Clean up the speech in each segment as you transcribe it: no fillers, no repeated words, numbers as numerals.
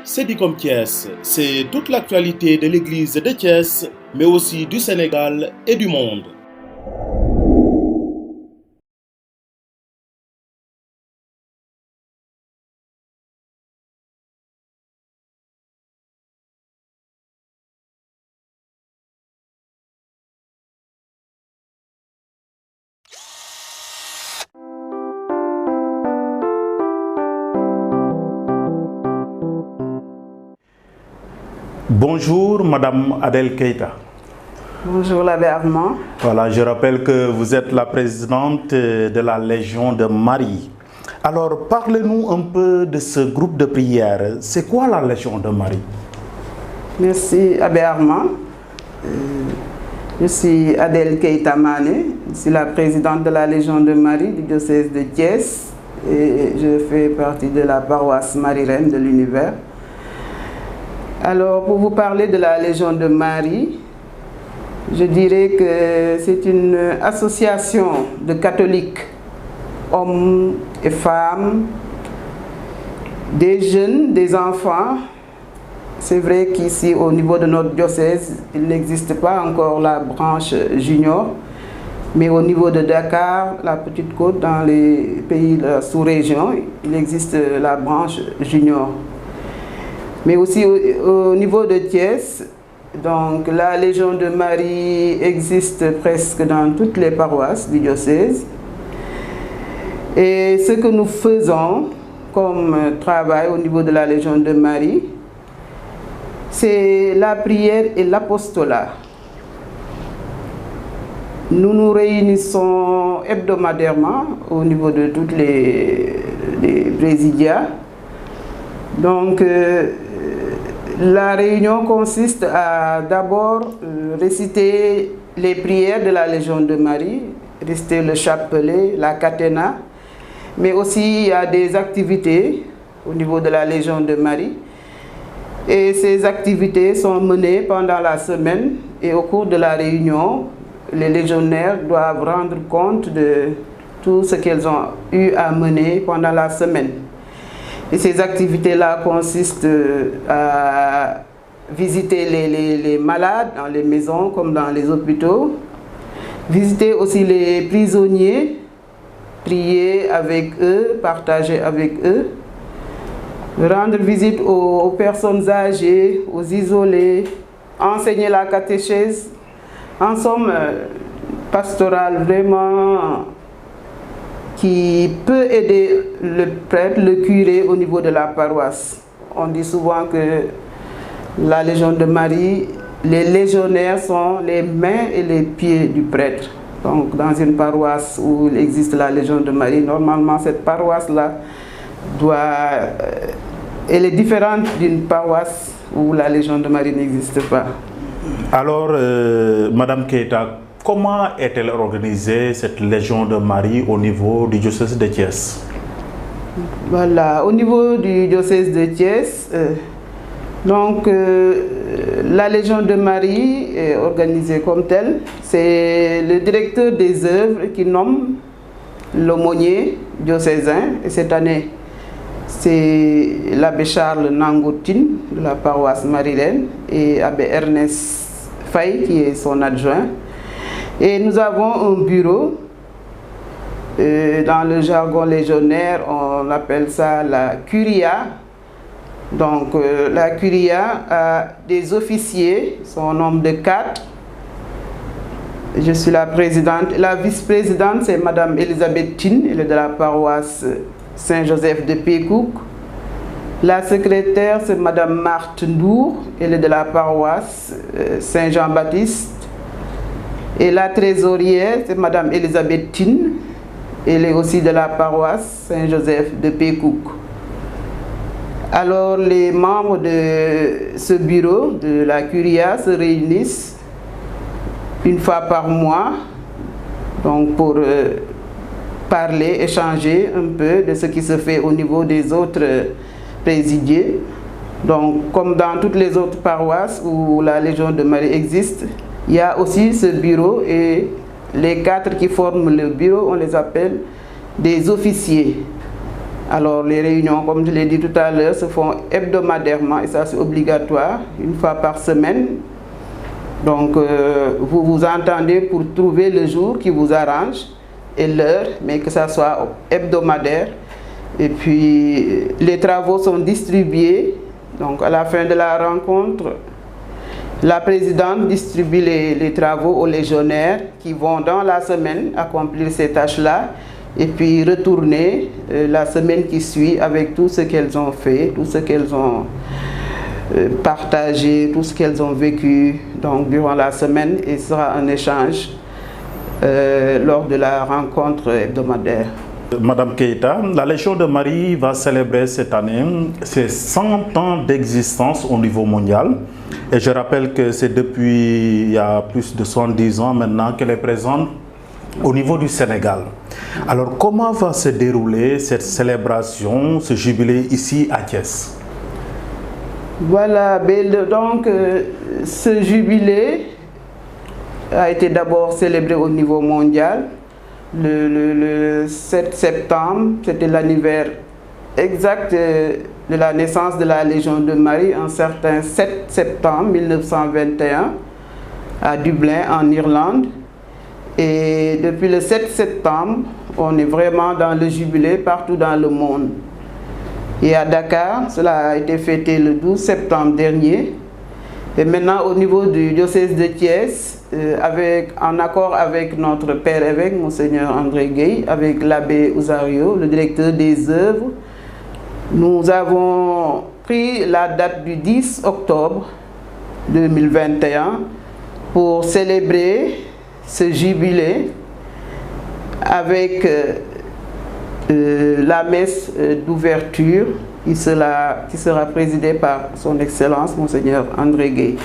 Sedicom Thiès, c'est toute l'actualité de l'église de Thiès, mais aussi du Sénégal et du monde. Bonjour Madame Adèle Keïta. Bonjour l'abbé Armand. Voilà, je rappelle que vous êtes la présidente de la Légion de Marie. Alors parlez-nous un peu de ce groupe de prière. C'est quoi la Légion de Marie? Merci abbé Armand. Je suis Adèle Keïta Mané, je suis la présidente de la Légion de Marie du diocèse de Thiès et je fais partie de la paroisse Marie-Reine de l'Univers. Alors, pour vous parler de la Légion de Marie, je dirais que c'est une association de catholiques, hommes et femmes, des jeunes, des enfants. C'est vrai qu'ici, au niveau de notre diocèse, il n'existe pas encore la branche junior, mais au niveau de Dakar, la Petite Côte, dans les pays de la sous-région, il existe la branche junior. Mais aussi au niveau de Thiès, donc la Légion de Marie existe presque dans toutes les paroisses du diocèse. Et ce que nous faisons comme travail au niveau de la Légion de Marie, c'est la prière et l'apostolat. Nous nous réunissons hebdomadairement au niveau de toutes les présidiats. Donc, la réunion consiste à d'abord réciter les prières de la Légion de Marie, réciter le chapelet, la catena, mais aussi il y a des activités au niveau de la Légion de Marie. Et ces activités sont menées pendant la semaine et au cours de la réunion, les légionnaires doivent rendre compte de tout ce qu'elles ont eu à mener pendant la semaine. Et ces activités-là consistent à visiter les malades dans les maisons comme dans les hôpitaux, visiter aussi les prisonniers, prier avec eux, partager avec eux, rendre visite aux personnes âgées, aux isolés, enseigner la catéchèse. En somme, pastoral vraiment qui peut aider le prêtre, le curé au niveau de la paroisse. On dit souvent que la Légion de Marie, les légionnaires sont les mains et les pieds du prêtre. Donc dans une paroisse où il existe la Légion de Marie, normalement cette paroisse-là elle est différente d'une paroisse où la Légion de Marie n'existe pas. Alors, Madame Keïta, comment est-elle organisée, cette Légion de Marie, au niveau du diocèse de Thiès? Voilà, au niveau du diocèse de Thiès, la Légion de Marie est organisée comme telle. C'est le directeur des œuvres qui nomme l'aumônier diocésain. Et cette année, c'est l'abbé Charles Nangoutine de la paroisse Marie-Reine et l'abbé Ernest Faye qui est son adjoint. Et nous avons un bureau, dans le jargon légionnaire, on appelle ça la curia. Donc la curia a des officiers, son nombre de 4. Je suis la présidente. La vice-présidente, c'est Madame Elisabeth Tin, elle est de la paroisse Saint-Joseph de Pécouk. La secrétaire, c'est Madame Marthe Ndour, elle est de la paroisse Saint-Jean-Baptiste. Et la trésorière, c'est Madame Elisabeth Tin, elle est aussi de la paroisse Saint-Joseph de Pécouk. Alors les membres de ce bureau, de la curia, se réunissent une fois par mois donc pour parler, échanger un peu de ce qui se fait au niveau des autres présidiers. Donc comme dans toutes les autres paroisses où la Légion de Marie existe, il y a aussi ce bureau et les 4 qui forment le bureau, on les appelle des officiers. Alors les réunions, comme je l'ai dit tout à l'heure, se font hebdomadairement et ça c'est obligatoire, une fois par semaine. Donc vous vous entendez pour trouver le jour qui vous arrange et l'heure, mais que ça soit hebdomadaire. Et puis les travaux sont distribués. Donc à la fin de la rencontre, la présidente distribue les travaux aux légionnaires qui vont dans la semaine accomplir ces tâches-là et puis retourner la semaine qui suit avec tout ce qu'elles ont fait, tout ce qu'elles ont partagé, tout ce qu'elles ont vécu donc, durant la semaine, et ce sera un échange lors de la rencontre hebdomadaire. Madame Keïta, la Légion de Marie va célébrer cette année ses 100 ans d'existence au niveau mondial. Et je rappelle que c'est depuis il y a plus de 70 ans maintenant qu'elle est présente au niveau du Sénégal. Alors comment va se dérouler cette célébration, ce jubilé ici à Thiès? Voilà, donc ce jubilé a été d'abord célébré au niveau mondial. Le 7 septembre, c'était l'anniversaire exact de la naissance de la Légion de Marie, un certain 7 septembre 1921 à Dublin en Irlande. Et depuis le 7 septembre, on est vraiment dans le jubilé partout dans le monde. Et à Dakar, cela a été fêté le 12 septembre dernier. Et maintenant, au niveau du diocèse de Thiès, en accord avec notre père évêque, Monseigneur André Gueye, avec l'abbé Ouzario, le directeur des œuvres, nous avons pris la date du 10 octobre 2021 pour célébrer ce jubilé avec la messe d'ouverture qui sera présidée par son Excellence, Monseigneur André Gueye.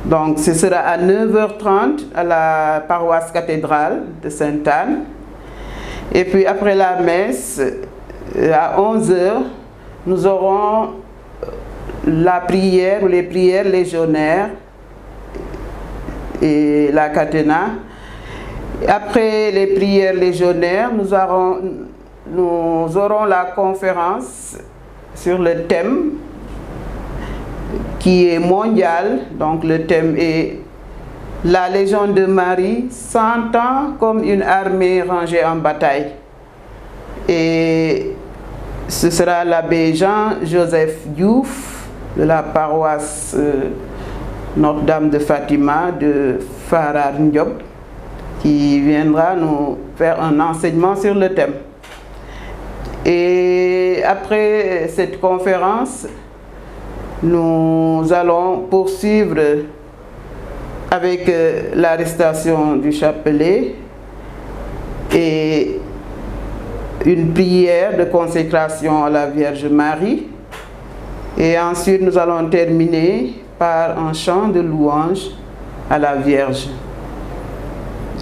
Donc ce sera à 9h30 à la paroisse cathédrale de Sainte-Anne. Et puis après la messe, à 11h, nous aurons la prière ou les prières légionnaires et la catena. Après les prières légionnaires, nous aurons la conférence sur le thème qui est mondial. Donc le thème est la Légion de Marie, 100 ans comme une armée rangée en bataille. Et ce sera l'abbé Jean-Joseph Diouf de la paroisse Notre-Dame de Fatima de Farar Ndiop qui viendra nous faire un enseignement sur le thème. Et après cette conférence, nous allons poursuivre avec l'arrestation du chapelet et une prière de consécration à la Vierge Marie. Et ensuite, nous allons terminer par un chant de louange à la Vierge.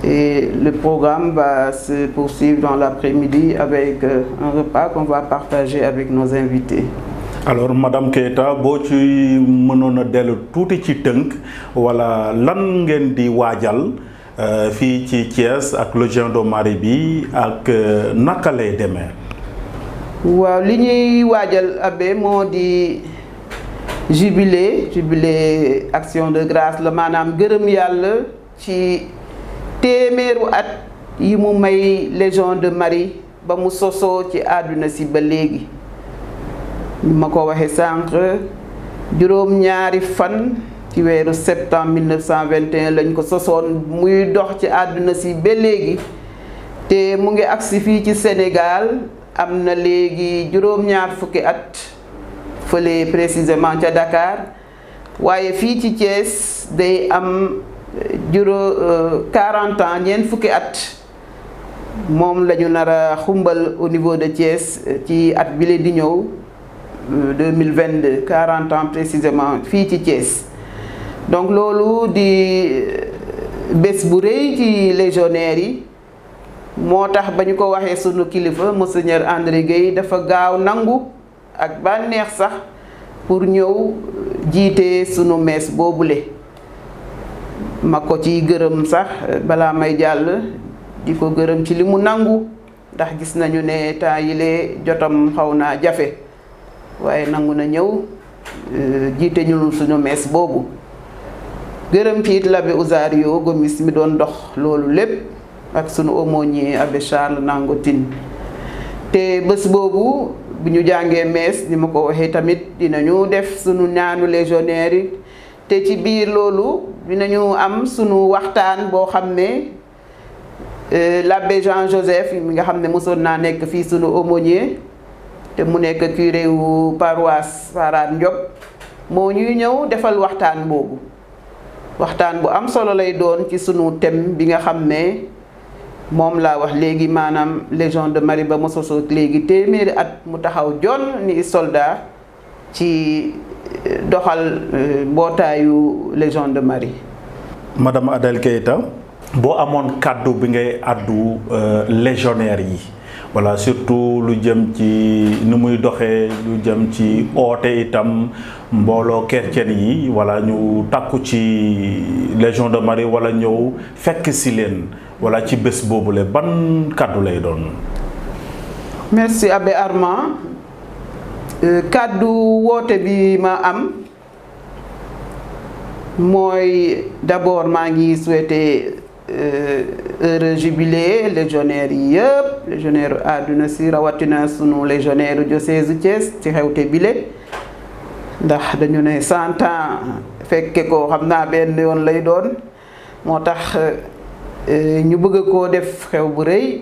Et le programme va se poursuivre dans l'après-midi avec un repas qu'on va partager avec nos invités. Alors Madame Keïta, boo ci mënoon a dellu tuuti ci tënk wala lan ngeen di waajal fii ci Thiès ak Légion de Marie bi ak naka lay demee? waaw li ñuy waajal abbé moo di jubilé action de grâce la maanaam gërëm yàlla ci téeméeru at yi mu may Légion de Marie ba mu sosoo ci àdduna si ba léegi. ma ko waxe sànq juróom-ñaari fan ci weeru septembre 1921 lañ ko sosoon muy dox ci àdduna si ba léegi te mu ngi agsi fii ci Sénégal am na léegi juróom-ñaar fukki at fële précisément ca Dakar waaye fii ci Thiès day am 40 ans ñeent fukki at moom la ñu nar a xumbal au niveau de Thiès ci at bile di ñëw 2022 40 ans précisément fii ci Thiès. Donc loolu di bés bu rëy ci légionnaires yi moo tax ba ñu ko waxee sunu kilifa Monseigneur André Gueye dafa gaaw nangu ak bànneex sax pour ñëw jiite sunu messe boobule. ma ko ciy gërëm sax balaa may jàll di ko gërëm ci li mu nangu ndax gis nañu ne temps yile jotam xaw naa jafe waaye nangu na ñëw jiite ñu suñu mees boobu. gërëm ci it l'abbé Ousario Gomis mi doon dox loolu lépp ak sunu aumônier abbé Charles Nango Tine te bés boobu bu ñu jàngee mees ni ma ko waxee tamit dinañu def sunu ñaanu légionnaires yi te ci biir loolu dinañu am sunu waxtaan boo xam ne l'abbé Jean Joseph mi nga xam ne mosoon naa nekk fii sunu aumônier te mu nekk curé wu paroisse Farane Ndiop moo ñuy ñëw defal waxtaan boobu. waxtaan bu am solo lay doon ci sunu thème bi nga xam ne moom laa wax léegi maanaam Légion de Marie ba ma sosoo léegi téeméeri at mu taxaw jon ni soldat ci doxal mbootaayu Légion de Marie. Madame Adel Keita boo amoon kàddu bi ngay àddu légionnaire yi voilà surtout lu jëm ci nu muy doxee lu jëm ci oote itam mbooloo chrétien yi wala ñu takku ci Légion de Marie wala ñëw fekk si leen wala ci bés boobule ban kàddu lay doon. merci abbé Armand kàddu woote bi ma am mooy d'abord maa ngi souhaiter heureux jubilé légionnaire yi yëpp légionnaire àdduna si rawatina sunu légionnaire diocèse u Thiès ci xewte bile ndax dañu ne 100 ans fekke ko xam naa benn yoon lay doon moo tax ñu bëgg koo def xew bu rëy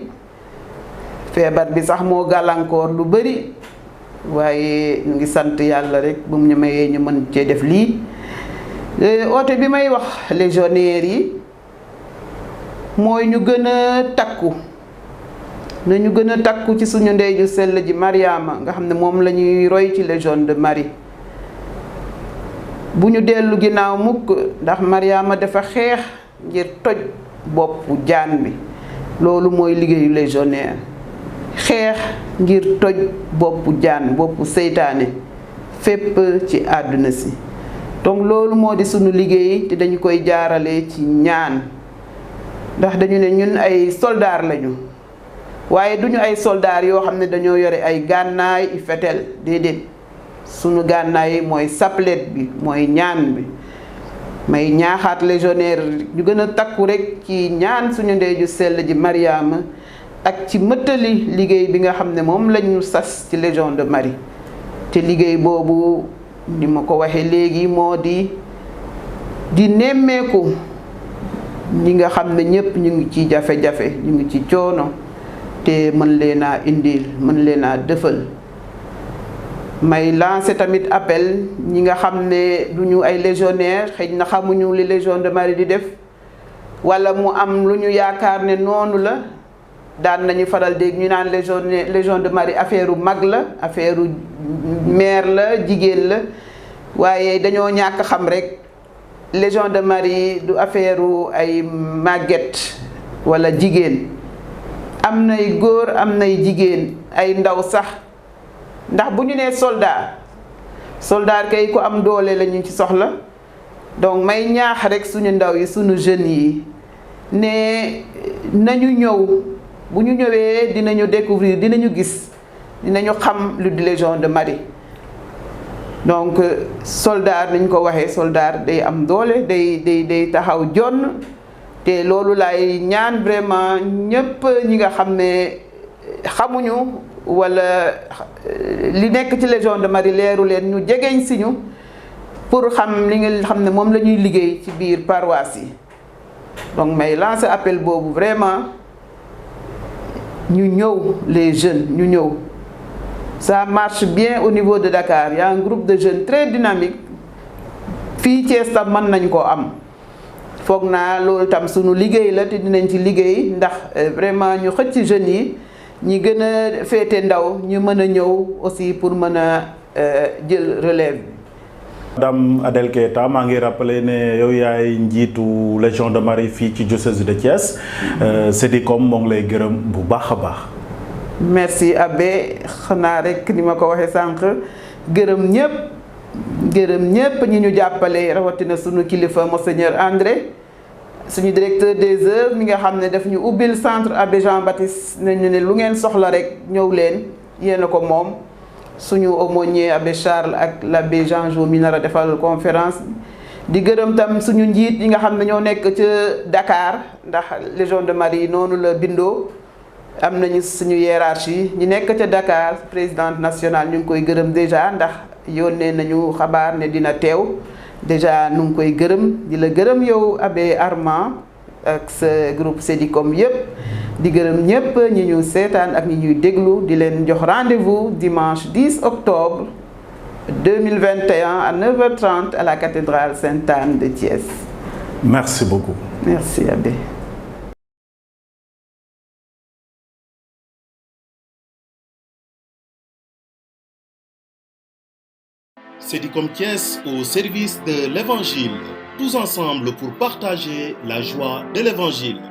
feebar bi sax moo gàllankoor lu bari waaye ñu ngi sant yàlla rek bu mu ñu mayee ñu mën cee def lii oote bi may wax légionnaires yi mooy ñu gën a takku na ñu gën a takku ci suñu ndey ju sell ji Mariama nga xam ne moom la ñuy roy ci Légion de Marie bu ñu dellu ginnaaw mukk ndax Mariama dafa xeex ngir toj boppu jaan bi loolu mooy liggéeyu légionnaire xeex ngir toj boppu jaan boppu seytaane fépp ci àdduna si donc loolu moo di sunu liggéey te dañu koy jaarale ci ñaan ndax dañu ne ñun ay soldaar lañu waaye duñu ay soldaar yoo xam ne dañoo yore ay gànnaay i fetel déedéet sunu gànnaay mooy saplet bi mooy ñaan bi may ñaaxaat légionnaire ñu gën a takku rek ci ñaan suñu ndey ju sell ji Mariama ak ci mëttali liggéey bi nga xam ne moom lañu sas ci Légion de Marie te liggéey boobu ni ma ko waxee léegi moo di nemmeeku ñi nga xam ne ñëpp ñu ngi ci jafe-jafe ñu ngi ci coono te mën leen a indil mën leen a dëfal may lancer tamit appel ñi nga xam ne duñu ay légionnaire xëy na xamuñu li Légion de Marie di def wala mu am lu ñu yaakaar ne noonu la daan nañu faral dégg ñu naan Légion de Marie affaire u mag la affaire u mère la jigéen la waaye dañoo ñàkk xam rek Légion de Marie du affaire u ay màgget wala jigéen am nay góor am nay jigéen ay ndaw sax ndax bu ñu nee soldat kay ku am doole la ñu ci soxla donc may ñaax rek suñu ndaw yi suñu jeunes yi ne nañu ñëw bu ñu ñëwee dinañu découvrir dinañu gis dinañu xam lu di Légion de Marie donc soldat nañ ko waxee soldat day am doole day taxaw jonn te loolu laay ñaan vraiment ñëpp ñi nga xam ne xamuñu wala li nekk ci Légion de Marie leeru leen ñu jegeñ si ñu pour xam li nga xam ne moom la ñuy liggéey ci biir paroisse yi donc may lancer appel boobu vraiment ñu ñëw les jeunes ñu ñëw ça marche bien au niveau de Dakar il y a un groupe de jeunes très dynamique fii Thiès tam mën nañ koo am foog naa loolu tam sunu liggéey la te dinañ ci liggéey ndax vraiment ñu xëcc jeunes yi ñi gën a féete ndaw ñu mën a ñëw aussi pour mën a jël relève bi. Madame Adel Keita maa ngi rappelé ne yow yaay njiitu Légion de Marie fii ci diocèse de Thiès Sedicom moo ngi lay gërëm bu baax a baax. merci abbé xanaa rek ni ma ko waxee sànq gërëm ñëpp ñi ñu jàppale rawatina sunu kilifa monseigneur André suñu directeur des œuvres mi nga xam ne daf ñu ubbil centre Abbé Jean-Baptiste nañu ne lu ngeen soxla rek ñëw leen yéen a ko moom. suñu aumônier Abbé Charles ak l'abbé Jean Jo mi nar a defal conférence di gërëm tam suñu njiit yi nga xam ne ñoo nekk ca Dakar ndax Légion de Marie noonu la bindoo am nañu suñu hiérarchie ñi nekk ca Dakar présidente nationale ñu ngi koy gërëm déjà ndax yónnee nañu xabaar ne dina teew déjà nu ngi koy gërëm di la gërëm yow abbé Armand ak sa groupe Sédicom yépp di gërëm ñépp ñi ñu seetaan ak ñi ñuy déglu di leen jox rendez-vous dimanche 10 octobre 2021 à 9h30 à la cathédrale Sainte-Anne de Thiès. Merci beaucoup. Merci abbé. Sédicom Thiès au service de l'Évangile, tous ensemble pour partager la joie de l'Évangile.